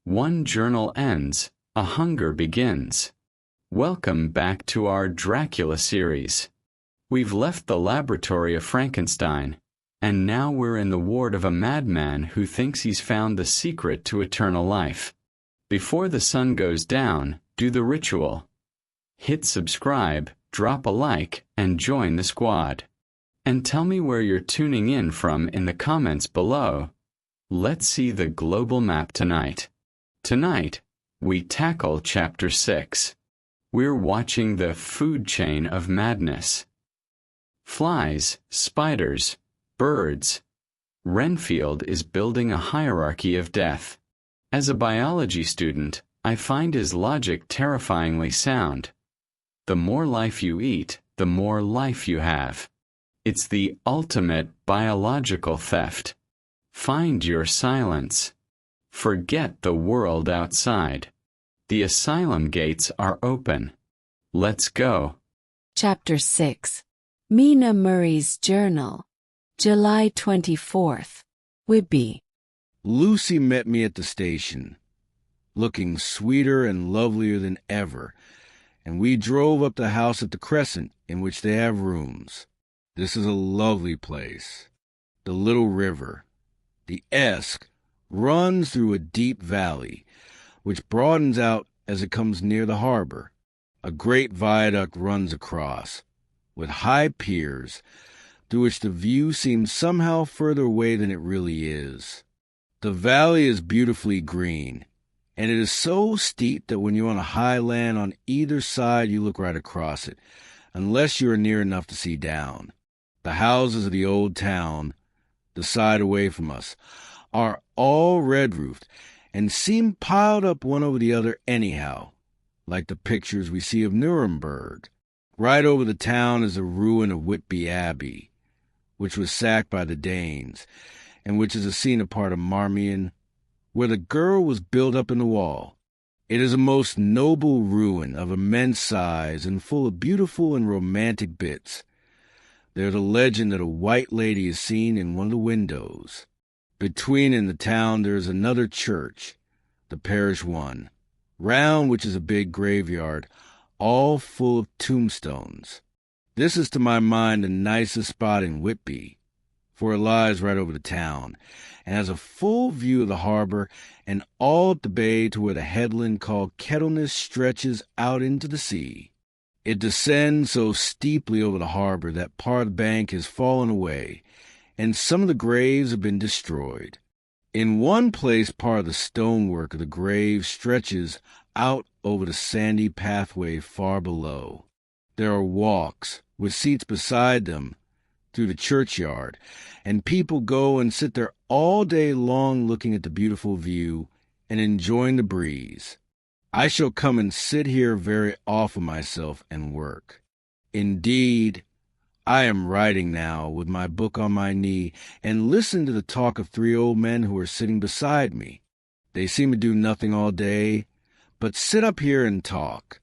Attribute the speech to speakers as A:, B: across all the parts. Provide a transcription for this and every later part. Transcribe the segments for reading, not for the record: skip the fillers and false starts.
A: One journal ends, a hunger begins. Welcome back to our Dracula series. We've left the laboratory of Frankenstein, and now we're in the ward of a madman who thinks he's found the secret to eternal life. Before the sun goes down, do the ritual. Hit subscribe, drop a like, and join the squad. And tell me where you're tuning in from in the comments below. Let's see the global map tonight. Tonight, we tackle Chapter 6. We're watching the food chain of madness. Flies, spiders, birds. Renfield is building a hierarchy of death. As a biology student, I find his logic terrifyingly sound. The more life you eat, the more life you have. It's the ultimate biological theft. Find your silence. Forget the world outside. The asylum gates are open. Let's go.
B: Chapter 6. Mina Murray's Journal. July 24th. Whitby.
C: Lucy met me at the station, looking sweeter and lovelier than ever, and we drove up the house at the Crescent in which they have rooms. This is a lovely place. The little river, the Esk, runs through a deep valley, which broadens out as it comes near the harbor. A great viaduct runs across, with high piers, through which the view seems somehow further away than it really is. The valley is beautifully green, and it is so steep that when you're on a high land on either side you look right across it, unless you are near enough to see down. The houses of the old town, the side away from us, are all red-roofed and seem piled up one over the other anyhow, like the pictures we see of Nuremberg. Right over the town is the ruin of Whitby Abbey, which was sacked by the Danes, and which is a scene of part of Marmion, where the girl was built up in the wall. It is a most noble ruin of immense size and full of beautiful and romantic bits. There's a legend that a white lady is seen in one of the windows. Between in the town there is another church, the parish one, round which is a big graveyard, all full of tombstones. This is to my mind the nicest spot in Whitby, for it lies right over the town, and has a full view of the harbor and all up the bay to where the headland called Kettleness stretches out into the sea. It descends so steeply over the harbor that part of the bank has fallen away, and some of the graves have been destroyed. In one place part of the stonework of the grave stretches out over the sandy pathway far below. There are walks, with seats beside them, through the churchyard, and people go and sit there all day long looking at the beautiful view and enjoying the breeze. I shall come and sit here very often myself and work. Indeed, I am writing now with my book on my knee and listen to the talk of three old men who are sitting beside me. They seem to do nothing all day, but sit up here and talk.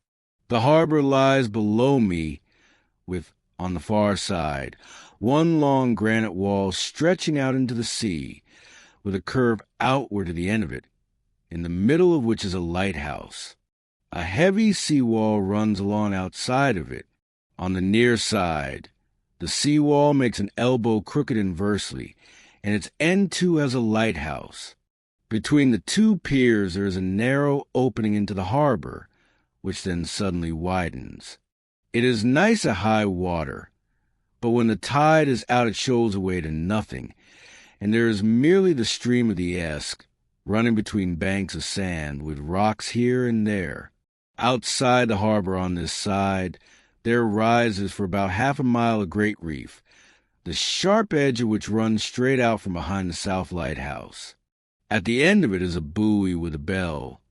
C: The harbor lies below me with, on the far side, one long granite wall stretching out into the sea, with a curve outward to the end of it, in the middle of which is a lighthouse. A heavy sea-wall runs along outside of it. On the near side, the sea-wall makes an elbow crooked inversely, and its end too has a lighthouse. Between the two piers there is a narrow opening into the harbor, which then suddenly widens. It is nice at high water, but when the tide is out it shows away to nothing, and there is merely the stream of the Esk, running between banks of sand, with rocks here and there. Outside the harbor on this side, there rises for about half a mile a great reef, the sharp edge of which runs straight out from behind the south lighthouse. At the end of it is a buoy with a bell,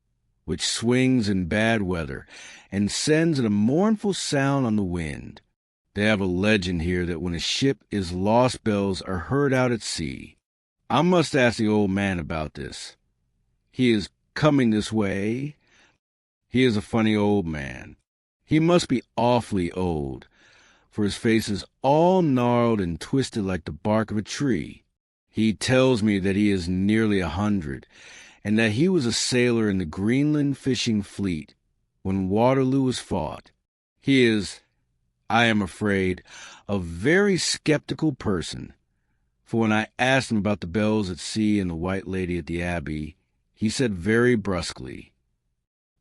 C: which swings in bad weather and sends a mournful sound on the wind. They have a legend here that when a ship is lost bells are heard out at sea. I must ask the old man about this. He is coming this way. He is a funny old man. He must be awfully old, for his face is all gnarled and twisted like the bark of a tree. He tells me that he is nearly 100, and that he was a sailor in the Greenland fishing fleet when Waterloo was fought. He is, I am afraid, a very skeptical person, for when I asked him about the bells at sea and the White Lady at the Abbey, he said very brusquely,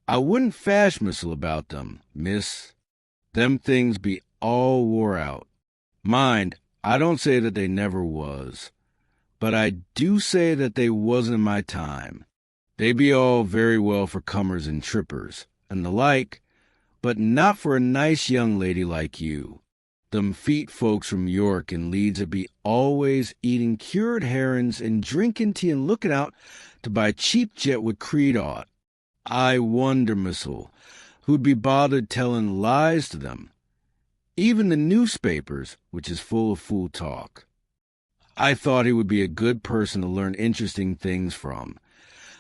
C: "I wouldn't fash missile about them, miss. Them things be all wore out. Mind, I don't say that they never was, but I do say that they wasn't in my time. They be all very well for comers and trippers, and the like, but not for a nice young lady like you. Them feet folks from York and Leeds would be always eating cured herrings and drinking tea and looking out to buy cheap jet with Creed ought. I wonder, missile, who'd be bothered telling lies to them. Even the newspapers, which is full of fool talk. I thought he would be a good person to learn interesting things from.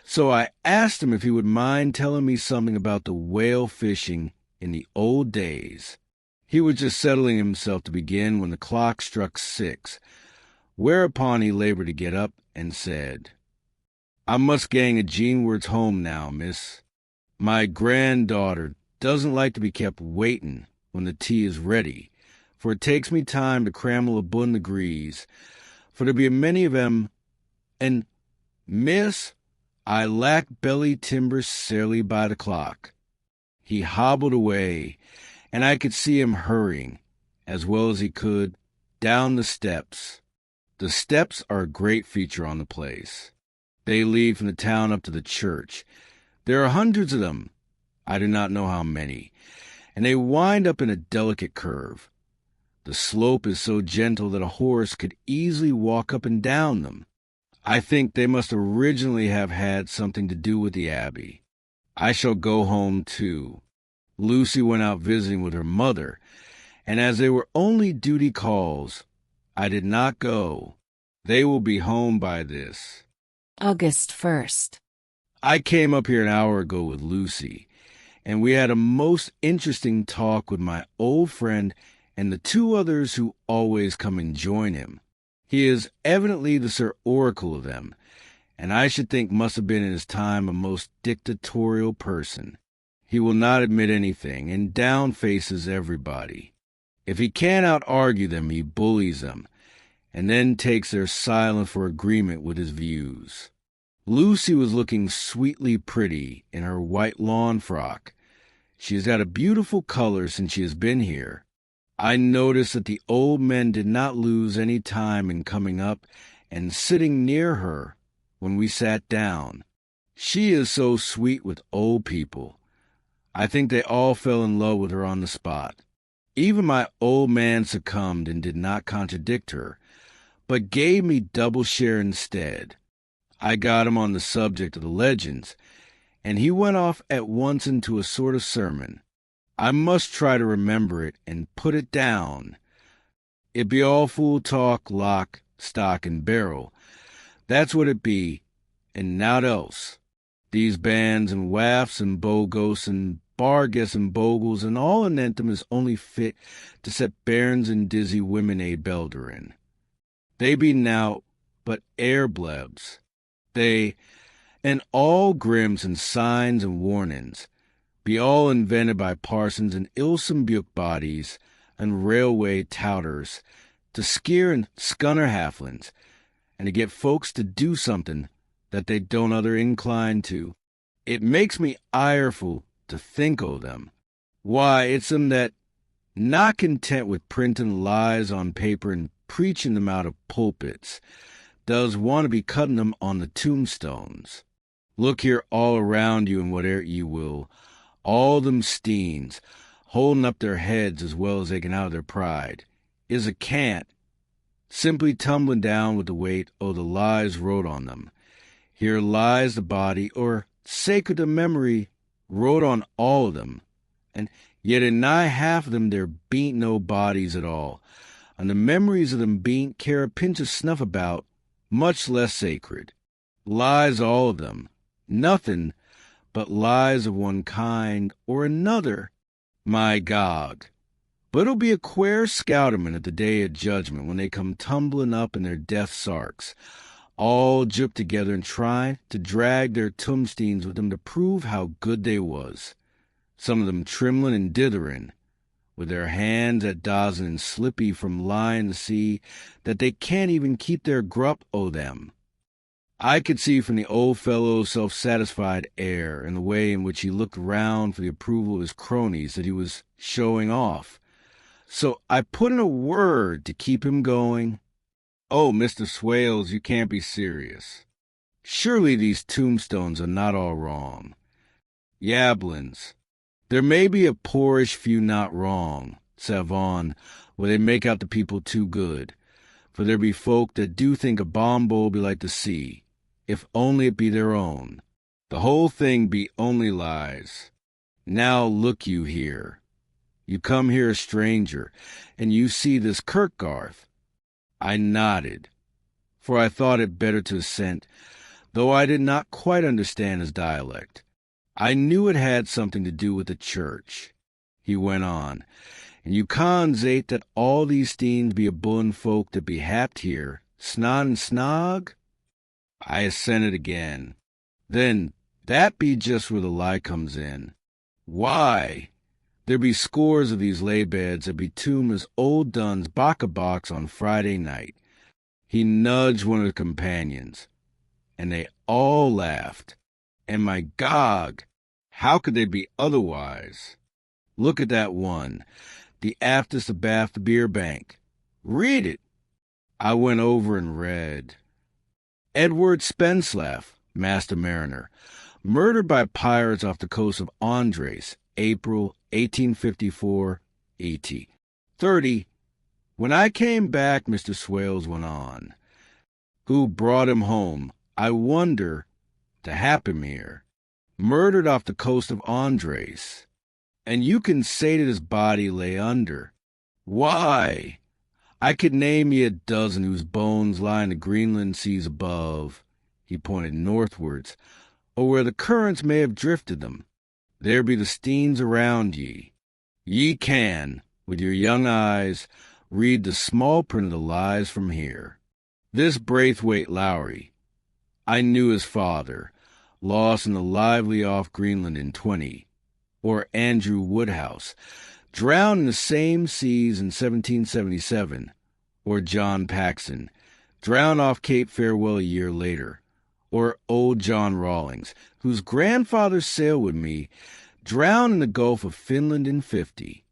C: So I asked him if he would mind telling me something about the whale fishing in the old days. He was just settling himself to begin when the clock struck 6, whereupon he labored to get up and said, "I must gang a Jeanwards home now, miss. My granddaughter doesn't like to be kept waiting when the tea is ready, for it takes me time to crammel a bun degrees, for there be a many of 'em, and, miss, I lack belly timber sarely by the clock." He hobbled away, and I could see him hurrying, as well as he could, down the steps. The steps are a great feature on the place. They lead from the town up to the church. There are hundreds of them, I do not know how many, and they wind up in a delicate curve. The slope is so gentle that a horse could easily walk up and down them. I think they must originally have had something to do with the Abbey. I shall go home, too. Lucy went out visiting with her mother, and as they were only duty calls, I did not go. They will be home by this.
B: August 1st.
C: I came up here an hour ago with Lucy, and we had a most interesting talk with my old friend and the 2 others who always come and join him. He is evidently the Sir Oracle of them, and I should think must have been in his time a most dictatorial person. He will not admit anything, and down-faces everybody. If he can't out-argue them, he bullies them, and then takes their silence for agreement with his views. Lucy was looking sweetly pretty in her white lawn frock. She has got a beautiful color since she has been here. I noticed that the old men did not lose any time in coming up and sitting near her when we sat down. She is so sweet with old people. I think they all fell in love with her on the spot. Even my old man succumbed and did not contradict her, but gave me double share instead. I got him on the subject of the legends, and he went off at once into a sort of sermon. I must try to remember it and put it down. It be all fool talk, lock, stock, and barrel. That's what it be, and naught else. These bands and wafts and bogos and barguess and bogles and all anent them is only fit to set bairns and dizzy women a belderin. They be now but air blebs. They, and all grims and signs and warnings, be all invented by parsons and ilsome buke bodies and railway touters to skeer and scunner halflins, and to get folks to do something that they don't other incline to. It makes me ireful to think o' them. Why, it's them that, not content with printing lies on paper and preaching them out of pulpits, does want to be cutting them on the tombstones. Look here all around you and whate'er you will, all them steens, holding up their heads as well as they can out of their pride, is a cant, simply tumbling down with the weight o' the lies wrote on them. Here lies the body, or sacred of memory, wrote on all of them, and yet in nigh half of them there bean't no bodies at all, and the memories of them bean't care a pinch of snuff about, much less sacred. Lies all of them, nothing but lies of one kind or another. My God! But it'll be a quare scouterman at the day of judgment when they come tumbling up in their death sarks, all juped together and tried to drag their tombstones with them to prove how good they was. Some of them trembling and dithering, with their hands at dozen and slippy from lying to see that they can't even keep their grup o' them. I could see from the old fellow's self-satisfied air and the way in which he looked round for the approval of his cronies that he was showing off. So I put in a word to keep him going. "Oh, Mr. Swales, you can't be serious. Surely these tombstones are not all wrong. Yablins, there may be a poorish few not wrong, savon, where they make out the people too good. For there be folk that do think a bomb bowl be like the sea, if only it be their own. The whole thing be only lies. Now look you here. You come here a stranger, and you see this Kirk-Garth." I nodded, for I thought it better to assent, though I did not quite understand his dialect. I knew it had something to do with the church. He went on, "And you consate that all these steens be abun folk that be happed here, snod and snog?" I assented again. "Then that be just where the lie comes in. Why, there be scores of these lay-beds that be tombed as old Dunn's box on Friday night." He nudged one of the companions, and they all laughed. And my Gog, how could they be otherwise? Look at that one, the aftest abaft the beer bank. Read it. I went over and read. "Edward Spenslav, Master Mariner, murdered by pirates off the coast of Andres, April 1854, 80. 30. When I came back," Mr. Swales went on, "who brought him home, I wonder, to hap him here. Murdered off the coast of Andres. And you can say that his body lay under. Why, I could name ye a dozen whose bones lie in the Greenland seas above," he pointed northwards, "or where the currents may have drifted them. There be the steens around ye. Ye can, with your young eyes, read the small print of the lies from here. This Braithwaite Lowry, I knew his father, lost in the lively off Greenland in 20, or Andrew Woodhouse, drowned in the same seas in 1777, or John Paxton, drowned off Cape Farewell a year later, or old John Rawlings, whose grandfather sailed with me, drowned in the Gulf of Finland in 50.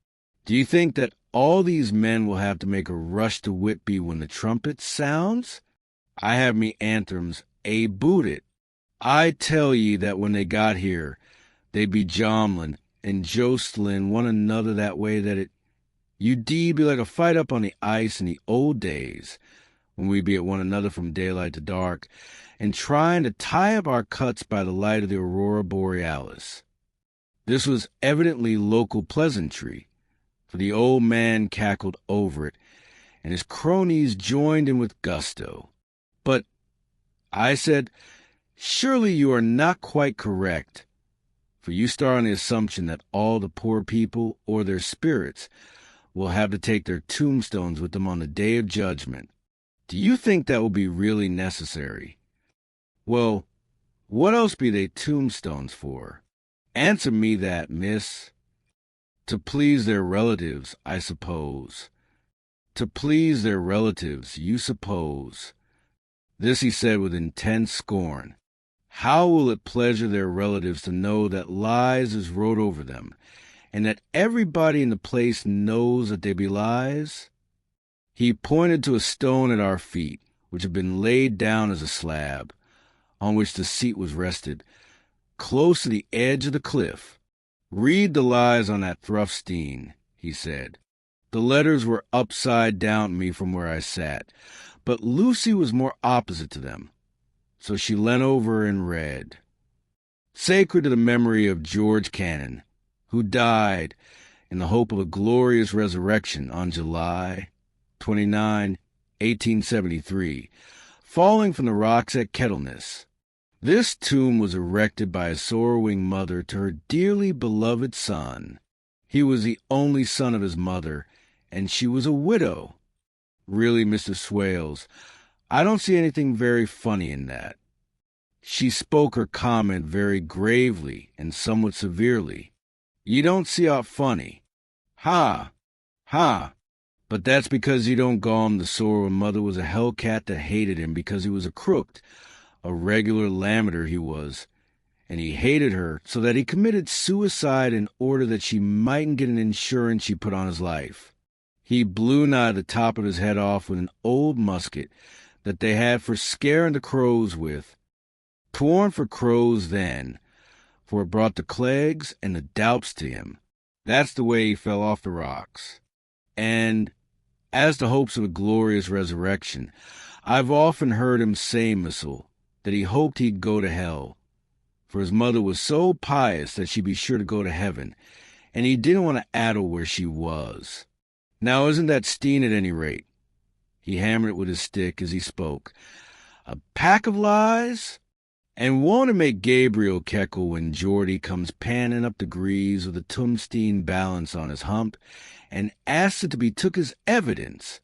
C: Do you think that all these men will have to make a rush to Whitby when the trumpet sounds? I have me anthems boot it. I tell ye that when they got here, they be jomlin and jostlin one another that way that it you be like a fight up on the ice in the old days, when we be at one another from daylight to dark, and trying to tie up our cuts by the light of the aurora borealis." This was evidently local pleasantry, for the old man cackled over it, and his cronies joined in with gusto. "But," I said, "surely you are not quite correct, for you start on the assumption that all the poor people, or their spirits, will have to take their tombstones with them on the day of judgment. Do you think that will be really necessary?" "Well, what else be they tombstones for? Answer me that, miss." "To please their relatives, I suppose." "To please their relatives, you suppose." This he said with intense scorn. "How will it pleasure their relatives to know that lies is wrote over them, and that everybody in the place knows that they be lies?" He pointed to a stone at our feet, which had been laid down as a slab, on which the seat was rested, close to the edge of the cliff. "Read the lies on that Thruffstein," he said. The letters were upside down to me from where I sat, but Lucy was more opposite to them, so she leant over and read. "Sacred to the memory of George Cannon, who died in the hope of a glorious resurrection on July 29, 1873, falling from the rocks at Kettleness. This tomb was erected by a sorrowing mother to her dearly beloved son. He was the only son of his mother, and she was a widow. Really, Mr. Swales, I don't see anything very funny in that. She spoke her comment very gravely and somewhat severely. You don't see aught funny. Ha! Ha! But that's because you don't go him the sore when mother was a hellcat that hated him because he was a crook, a regular lammeter he was, and he hated her so that he committed suicide in order that she mightn't get an insurance she put on his life. He blew nigh the top of his head off with an old musket that they had for scaring the crows with. 'Twarn't for crows then, for it brought the clegs and the doups to him. That's the way he fell off the rocks. And as to hopes of a glorious resurrection, I've often heard him say, Missile, that he hoped he'd go to hell, for his mother was so pious that she'd be sure to go to heaven, and he didn't want to addle where she was. Now isn't that Steen at any rate? He hammered it with his stick as he spoke. A pack of lies? And won't it make Gabriel keckle when Geordie comes panning up the Greaves with a tombstone balance on his hump and asks it to be took as evidence?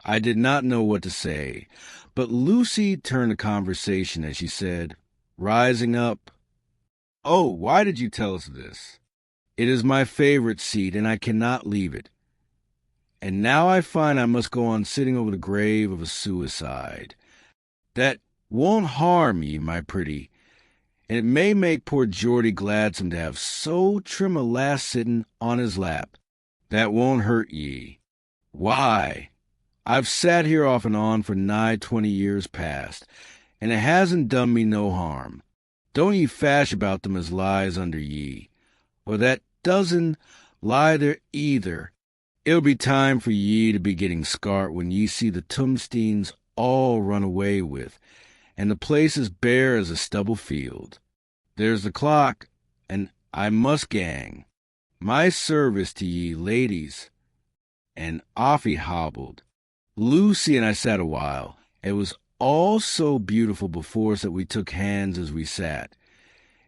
C: I did not know what to say, but Lucy turned the conversation as she said, rising up, "Oh, why did you tell us this? It is my favorite seat, and I cannot leave it. And now I find I must go on sitting over the grave of a suicide. That won't harm ye, my pretty, and it may make poor Geordie gladsome to have so trim a lass sitting on his lap. That won't hurt ye. Why, I've sat here off and on for nigh 20 years past, and it hasn't done me no harm. Don't ye fash about them as lies under ye, or that doesn't lie there either. It'll be time for ye to be getting scart when ye see the tombstones all run away with, and the place is bare as a stubble field. There's the clock, and I must gang. My service to ye, ladies." And off he hobbled. Lucy and I sat a while. It was all so beautiful before us that we took hands as we sat,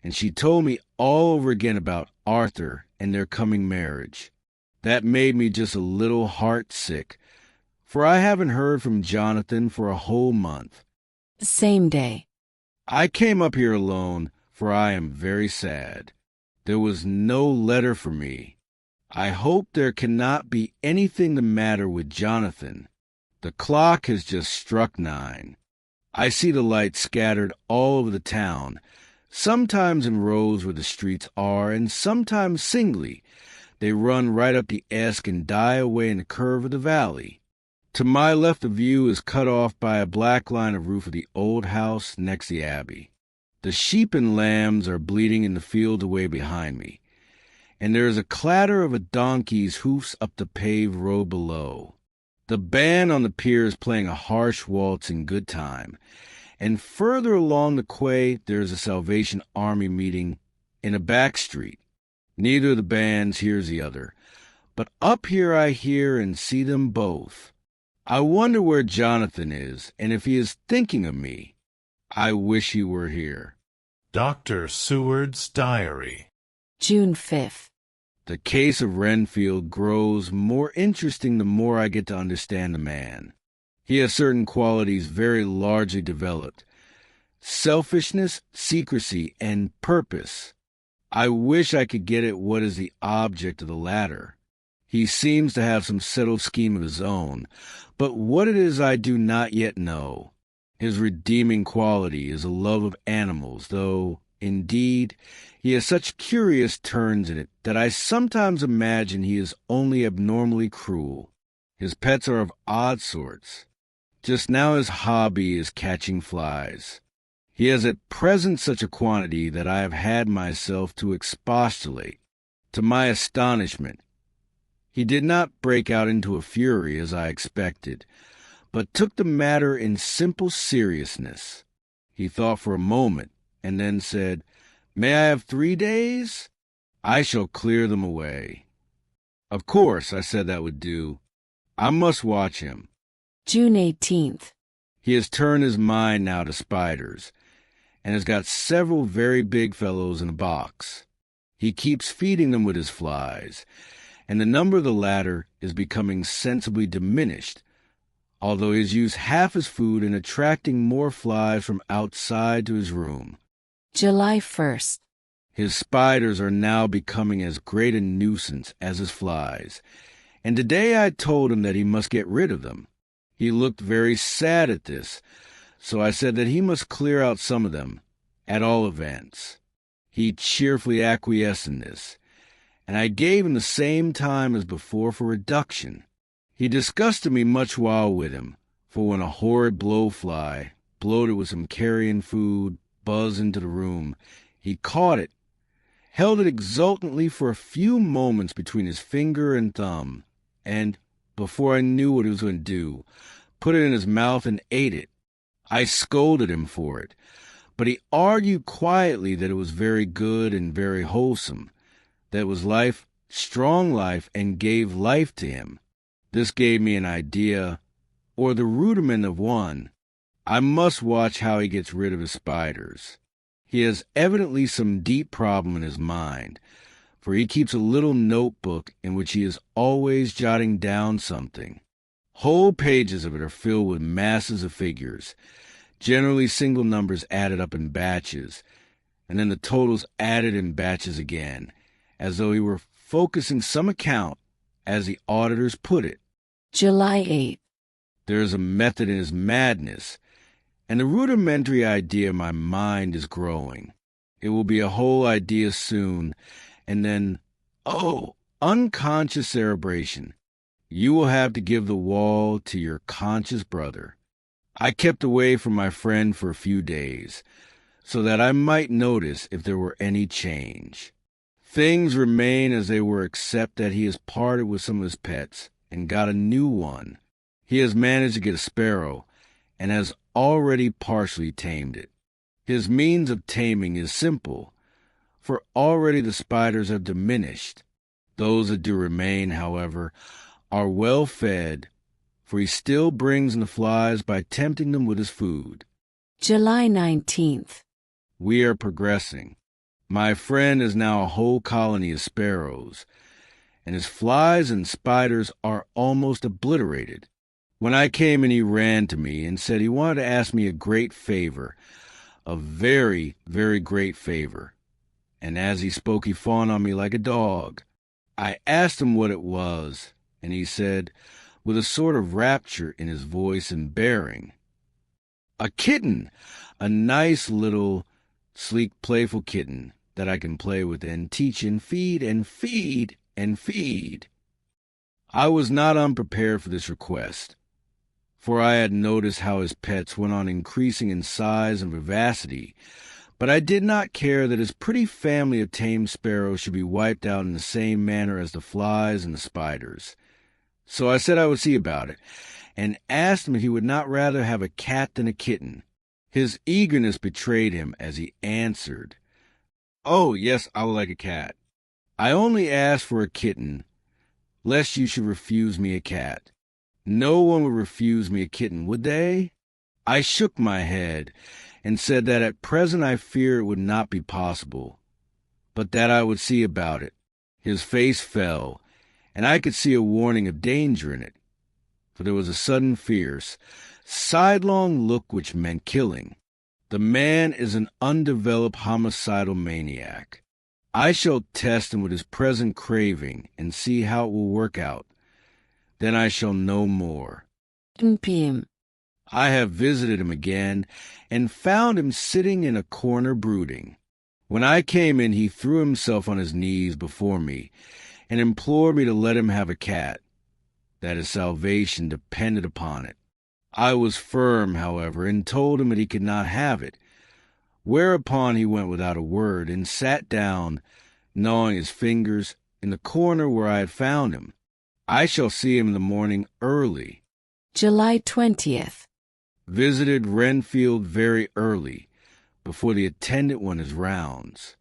C: and she told me all over again about Arthur and their coming marriage. That made me just a little heart-sick, for I haven't heard from Jonathan for a whole month.
B: Same day.
C: I came up here alone, for I am very sad. There was no letter for me. I hope there cannot be anything the matter with Jonathan. The clock has just struck 9. I see the lights scattered all over the town, sometimes in rows where the streets are, and sometimes singly. They run right up the Esk and die away in the curve of the valley. To my left the view is cut off by a black line of roof of the old house next the abbey. The sheep and lambs are bleating in the field away behind me, and there is a clatter of a donkey's hoofs up the paved road below. The band on the pier is playing a harsh waltz in good time, and further along the quay there is a Salvation Army meeting in a back street. Neither of the bands hears the other, but up here I hear and see them both. I wonder where Jonathan is, and if he is thinking of me. I wish he were here.
D: Dr. Seward's Diary.
B: June 5th.
C: The case of Renfield grows more interesting the more I get to understand the man. He has certain qualities very largely developed: selfishness, secrecy, and purpose. I wish I could get at what is the object of the latter. He seems to have some settled scheme of his own, but what it is I do not yet know. His redeeming quality is a love of animals, though, indeed, he has such curious turns in it that I sometimes imagine he is only abnormally cruel. His pets are of odd sorts. Just now his hobby is catching flies. He has at present such a quantity that I have had myself to expostulate. To my astonishment, he did not break out into a fury as I expected, but took the matter in simple seriousness. He thought for a moment, and then said, "May I have 3 days? I shall clear them away." Of course, I said that would do. I must watch him.
B: June 18th.
C: He has turned his mind now to spiders, and has got several very big fellows in a box. He keeps feeding them with his flies, and the number of the latter is becoming sensibly diminished, although he has used half his food in attracting more flies from outside to his room.
B: July 1st.
C: His spiders are now becoming as great a nuisance as his flies, and today I told him that he must get rid of them. He looked very sad at this, so I said that he must clear out some of them, at all events. He cheerfully acquiesced in this, and I gave him the same time as before for reduction. He disgusted me much while with him, for when a horrid blowfly, bloated with some carrion food, buzzed into the room, he caught it, held it exultantly for a few moments between his finger and thumb, and, before I knew what he was going to do, put it in his mouth and ate it. I scolded him for it, but he argued quietly that it was very good and very wholesome, that it was life, strong life, and gave life to him. This gave me an idea, or the rudiment of one. I must watch how he gets rid of his spiders. He has evidently some deep problem in his mind, for he keeps a little notebook in which he is always jotting down something. Whole pages of it are filled with masses of figures, generally single numbers added up in batches, and then the totals added in batches again, as though he were focusing some account, as the auditors put it.
B: July 8th.
C: There is a method in his madness, and the rudimentary idea in my mind is growing. It will be a whole idea soon, and then, unconscious cerebration. You will have to give the wall to your conscious brother. I kept away from my friend for a few days, so that I might notice if there were any change. Things remain as they were except that he has parted with some of his pets and got a new one. He has managed to get a sparrow and has already partially tamed it. His means of taming is simple, for already the spiders have diminished. Those that do remain, however, are well fed, for he still brings in the flies by tempting them with his food.
B: July 19th.
C: We are progressing. My friend is now a whole colony of sparrows, and his flies and spiders are almost obliterated. When I came in, he ran to me and said he wanted to ask me a great favor, a very, very great favor. And as he spoke, he fawned on me like a dog. I asked him what it was, and he said, with a sort of rapture in his voice and bearing, "A kitten, a nice little, sleek, playful kitten that I can play with and teach and feed and feed and feed." I was not unprepared for this request, for I had noticed how his pets went on increasing in size and vivacity, but I did not care that his pretty family of tame sparrows should be wiped out in the same manner as the flies and the spiders. So I said I would see about it, and asked him if he would not rather have a cat than a kitten. His eagerness betrayed him as he answered, "Oh, yes, I would like a cat. I only asked for a kitten, lest you should refuse me a cat. No one would refuse me a kitten, would they?" I shook my head and said that at present I fear it would not be possible, but that I would see about it. His face fell, and I could see a warning of danger in it, for there was a sudden fierce, sidelong look which meant killing. The man is an undeveloped homicidal maniac. I shall test him with his present craving and see how it will work out. Then I shall know more.
B: 10 p.m.
C: I have visited him again and found him sitting in a corner brooding. When I came in, he threw himself on his knees before me and implored me to let him have a cat, that his salvation depended upon it. I was firm, however, and told him that he could not have it, whereupon he went without a word and sat down, gnawing his fingers, in the corner where I had found him. I shall see him in the morning early.
B: July 20th.
C: Visited Renfield very early, before the attendant went his rounds.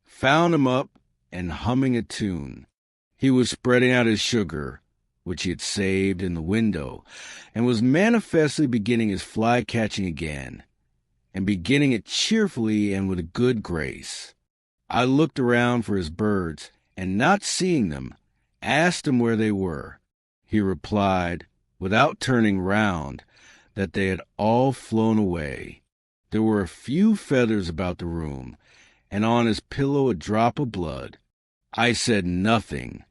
C: Found him up and humming a tune. He was spreading out his sugar, which he had saved, in the window, and was manifestly beginning his fly-catching again, and beginning it cheerfully and with a good grace. I looked around for his birds, and not seeing them, asked him where they were. He replied, without turning round, that they had all flown away. There were a few feathers about the room, and on his pillow a drop of blood. I said nothing,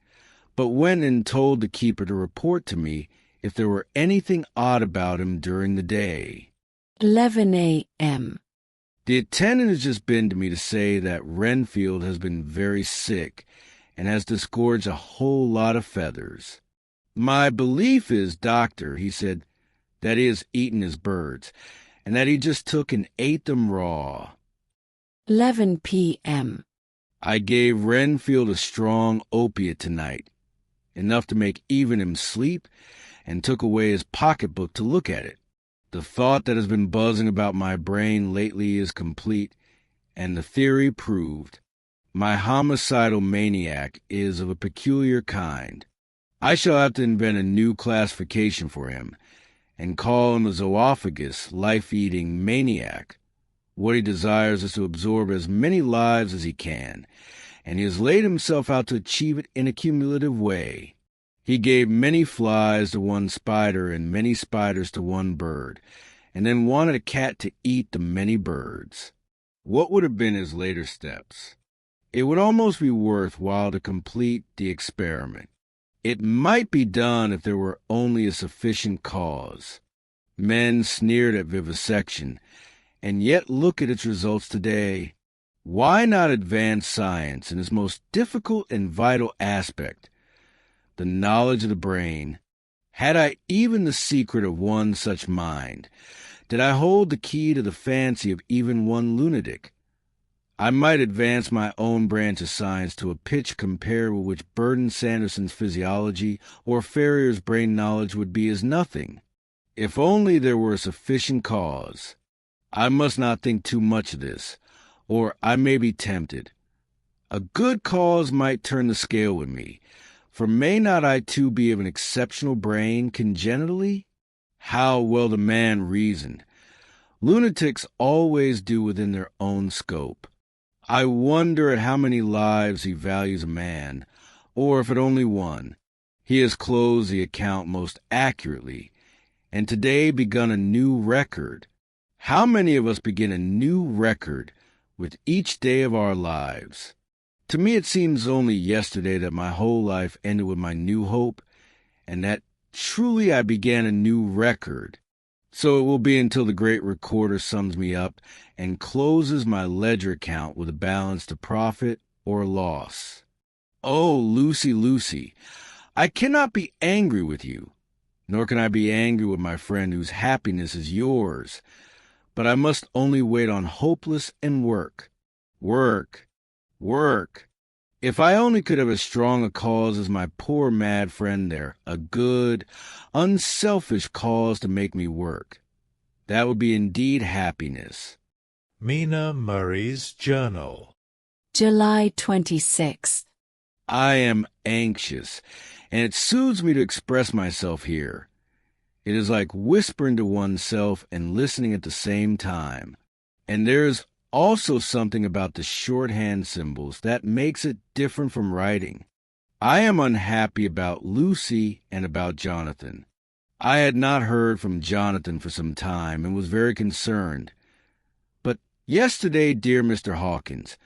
C: but went and told the keeper to report to me if there were anything odd about him during the day.
B: 11 a.m.
C: The attendant has just been to me to say that Renfield has been very sick and has disgorged a whole lot of feathers. My belief is, doctor, he said, that he has eaten his birds, and that he just took and ate them raw.
B: 11 p.m.
C: I gave Renfield a strong opiate tonight, enough to make even him sleep, and took away his pocketbook to look at it. The thought that has been buzzing about my brain lately is complete, and the theory proved. My homicidal maniac is of a peculiar kind. I shall have to invent a new classification for him, and call him a zoophagous, life-eating maniac. What he desires is to absorb as many lives as he can, and he has laid himself out to achieve it in a cumulative way. He gave many flies to one spider and many spiders to one bird, and then wanted a cat to eat the many birds. What would have been his later steps? It would almost be worth while to complete the experiment. It might be done if there were only a sufficient cause. Men sneered at vivisection, and yet look at its results today. Why not advance science in its most difficult and vital aspect, the knowledge of the brain? Had I even the secret of one such mind, did I hold the key to the fancy of even one lunatic, I might advance my own branch of science to a pitch compared with which Burton Sanderson's physiology or Ferrier's brain knowledge would be as nothing. If only there were a sufficient cause. I must not think too much of this, or I may be tempted. A good cause might turn the scale with me, for may not I too be of an exceptional brain congenitally? How well the man reasoned! Lunatics always do within their own scope. I wonder at how many lives he values a man, or if at only one. He has closed the account most accurately, and today begun a new record. How many of us begin a new record with each day of our lives? To me it seems only yesterday that my whole life ended with my new hope, and that truly I began a new record. So it will be until the great recorder sums me up and closes my ledger account with a balance to profit or loss. Oh, Lucy, Lucy, I cannot be angry with you, nor can I be angry with my friend whose happiness is yours, but I must only wait on hopeless and work. Work. If I only could have as strong a cause as my poor mad friend there, a good, unselfish cause to make me work, that would be indeed happiness.
D: Mina Murray's Journal.
B: July 26th.
C: I am anxious, and it soothes me to express myself here. It is like whispering to oneself and listening at the same time. And there is also something about the shorthand symbols that makes it different from writing. I am unhappy about Lucy and about Jonathan. I had not heard from Jonathan for some time and was very concerned. But yesterday dear Mr. Hawkins,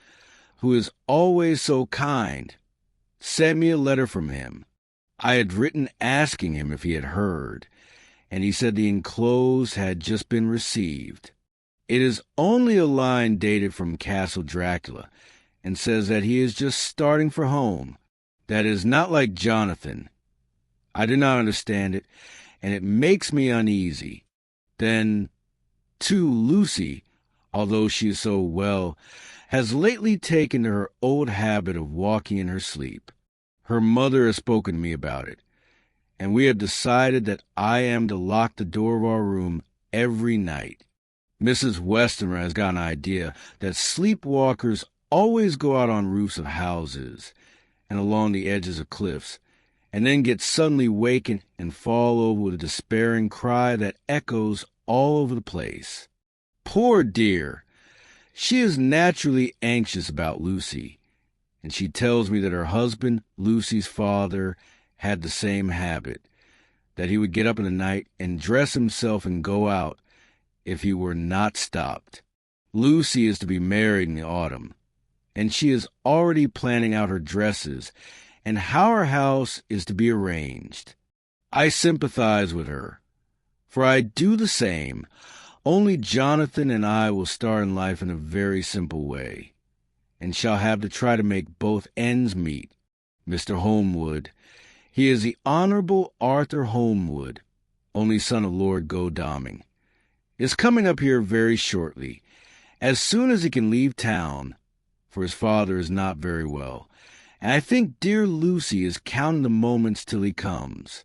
C: who is always so kind, sent me a letter from him. I had written asking him if he had heard, and he said the enclosed had just been received. It is only a line dated from Castle Dracula, and says that he is just starting for home. That is not like Jonathan. I do not understand it, and it makes me uneasy. Then, too, Lucy, although she is so well, has lately taken to her old habit of walking in her sleep. Her mother has spoken to me about it, and we have decided that I am to lock the door of our room every night. Mrs. Westenra has got an idea that sleepwalkers always go out on roofs of houses and along the edges of cliffs, and then get suddenly wakened and fall over with a despairing cry that echoes all over the place. Poor dear! She is naturally anxious about Lucy, and she tells me that her husband, Lucy's father, had the same habit, that he would get up in the night and dress himself and go out if he were not stopped. Lucy is to be married in the autumn, and she is already planning out her dresses and how her house is to be arranged. I sympathize with her, for I do the same, only Jonathan and I will start in life in a very simple way, and shall have to try to make both ends meet. Mr. Holmwood, he is the Honorable Arthur Holmwood, only son of Lord Godalming, is coming up here very shortly, as soon as he can leave town, for his father is not very well, and I think dear Lucy is counting the moments till he comes.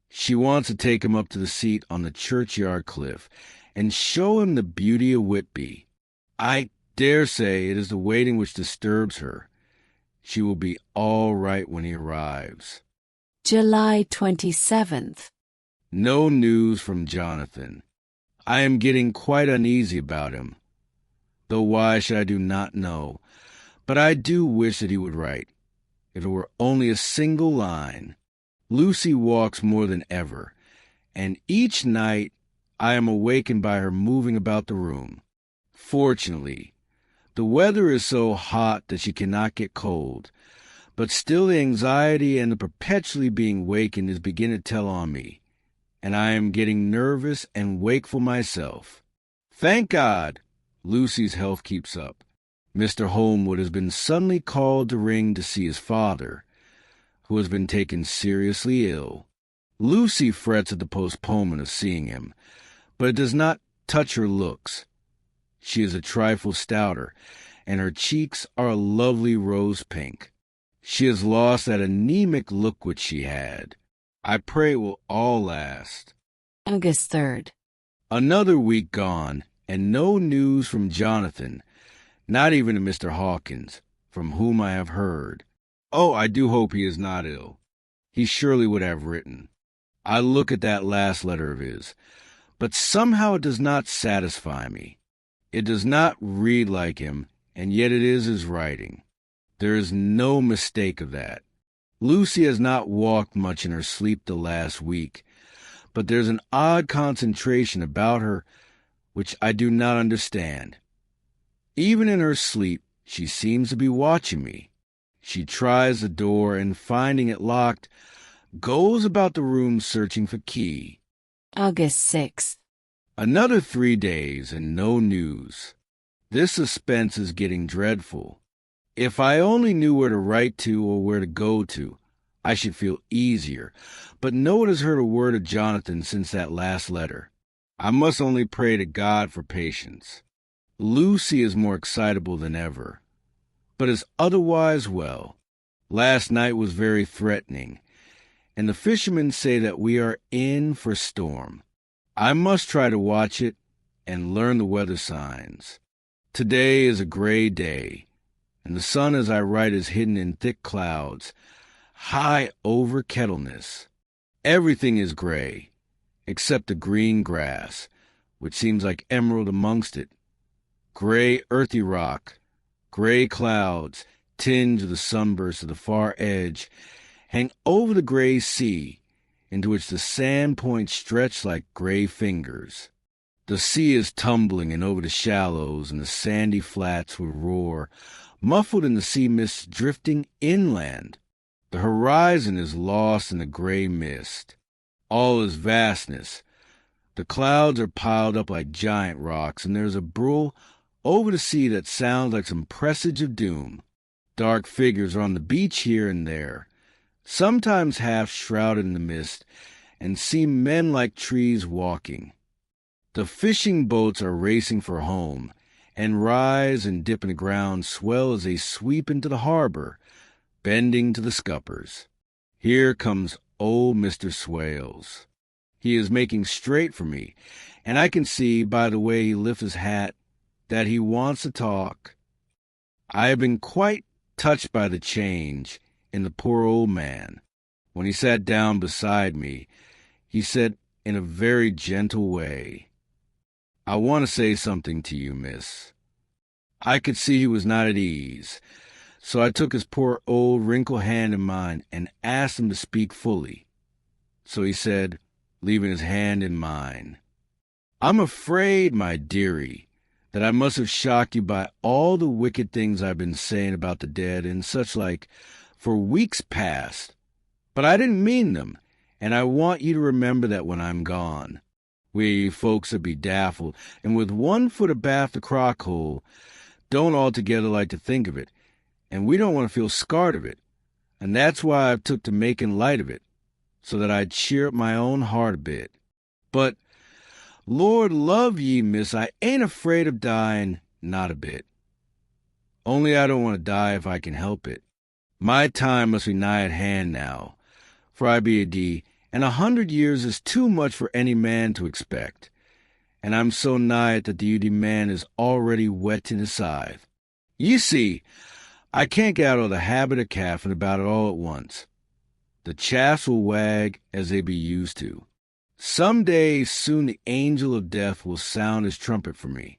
C: She wants to take him up to the seat on the churchyard cliff and show him the beauty of Whitby. I dare say it is the waiting which disturbs her. She will be all right when he arrives.
B: July 27th.
C: No news from Jonathan. I am getting quite uneasy about him, though why should I do not know, but I do wish that he would write, if it were only a single line. Lucy walks more than ever, and each night I am awakened by her moving about the room. Fortunately, the weather is so hot that she cannot get cold, but still the anxiety and the perpetually being wakened is beginning to tell on me, and I am getting nervous and wakeful myself. Thank God, Lucy's health keeps up. Mr. Holmwood has been suddenly called to ring to see his father, who has been taken seriously ill. Lucy frets at the postponement of seeing him, but it does not touch her looks. She is a trifle stouter, and her cheeks are a lovely rose pink. She has lost that anemic look which she had. I pray it will all last.
B: August 3rd.
C: Another week gone, and no news from Jonathan, not even to Mr. Hawkins, from whom I have heard. Oh, I do hope he is not ill. He surely would have written. I look at that last letter of his, but somehow it does not satisfy me. It does not read like him, and yet it is his writing. There is no mistake of that. Lucy has not walked much in her sleep the last week, but there's an odd concentration about her which I do not understand. Even in her sleep, she seems to be watching me. She tries the door, and finding it locked, goes about the room searching for key.
B: August 6th.
C: Another 3 days, and no news. This suspense is getting dreadful. If I only knew where to write to or where to go to, I should feel easier, but no one has heard a word of Jonathan since that last letter. I must only pray to God for patience. Lucy is more excitable than ever, but is otherwise well. Last night was very threatening, and the fishermen say that we are in for storm. I must try to watch it and learn the weather signs. Today is a gray day, and the sun as I write is hidden in thick clouds, high over Kettleness. Everything is gray, except the green grass, which seems like emerald amongst it. Gray earthy rock, gray clouds, tinged with the sunburst of the far edge, hang over the gray sea, into which the sand points stretch like gray fingers. The sea is tumbling in over the shallows, and the sandy flats would roar, muffled in the sea mists drifting inland. The horizon is lost in the gray mist. All is vastness. The clouds are piled up like giant rocks, and there is a brool over the sea that sounds like some presage of doom. Dark figures are on the beach here and there, sometimes half shrouded in the mist, and seem men like trees walking. The fishing boats are racing for home, and rise and dip in the ground swell as they sweep into the harbor, bending to the scuppers. Here comes old Mr. Swales. He is making straight for me, and I can see by the way he lifts his hat that he wants to talk. I have been quite touched by the change in the poor old man. When he sat down beside me, he said in a very gentle way, "I want to say something to you, miss." I could see he was not at ease, so I took his poor old wrinkled hand in mine and asked him to speak fully. So he said, leaving his hand in mine. I'm afraid, my dearie, that I must have shocked you by all the wicked things I've been saying about the dead and such like for weeks past. But I didn't mean them, and I want you to remember that when I'm gone. We folks that be daffled, and with one foot abaft the crock hole, don't altogether like to think of it, and we don't want to feel scarred of it, and that's why I've took to making light of it, so that I'd cheer up my own heart a bit. But, Lord love ye, miss, I ain't afraid of dying, not a bit. Only I don't want to die if I can help it. My time must be nigh at hand now, for I be a D, and 100 years is too much for any man to expect, and I'm so nigh it that the Udi man is already wet in his scythe. Ye see, I can't get out of the habit of caffing about it all at once. The chaffs will wag as they be used to. Some day soon the angel of death will sound his trumpet for me.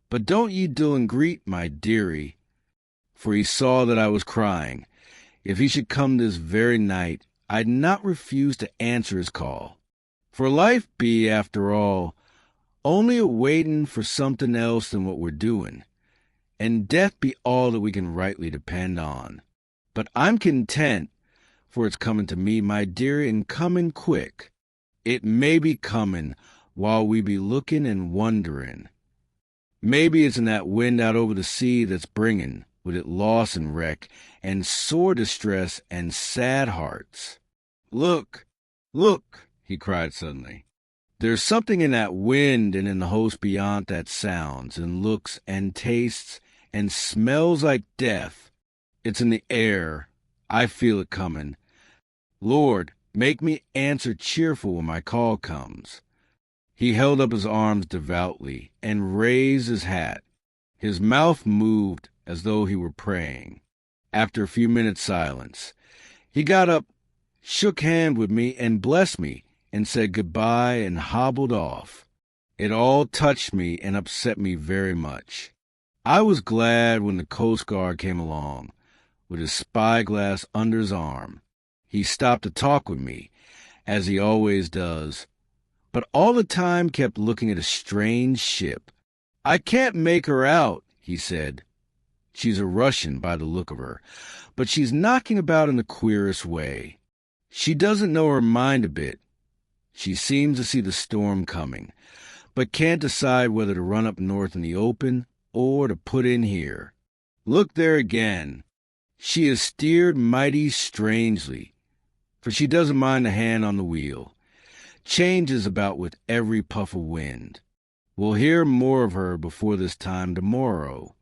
C: But don't ye dull and greet, my dearie, for he saw that I was crying. If he should come this very night, I'd not refuse to answer his call. For life be, after all, only a waitin' for something else than what we're doing, and death be all that we can rightly depend on. But I'm content, for it's comin' to me, my dearie, and comin' quick. It may be comin' while we be lookin' and wonderin'. Maybe it's in that wind out over the sea that's bringin', with it loss and wreck, and sore distress and sad hearts. Look, look, he cried suddenly. There's something in that wind and in the host beyond that sounds and looks and tastes and smells like death. It's in the air. I feel it comin'. Lord, make me answer cheerful when my call comes. He held up his arms devoutly and raised his hat. His mouth moved as though he were praying. After a few minutes' silence, he got up, shook hand with me, and blessed me, and said goodbye and hobbled off. It all touched me and upset me very much. I was glad when the Coast Guard came along, with his spyglass under his arm. He stopped to talk with me, as he always does, but all the time kept looking at a strange ship. I can't make her out, he said. She's a Russian by the look of her, but she's knocking about in the queerest way. She doesn't know her mind a bit. She seems to see the storm coming, but can't decide whether to run up north in the open or to put in here. Look there again. She is steered mighty strangely, for she doesn't mind a hand on the wheel. Changes about with every puff of wind. We'll hear more of her before this time tomorrow.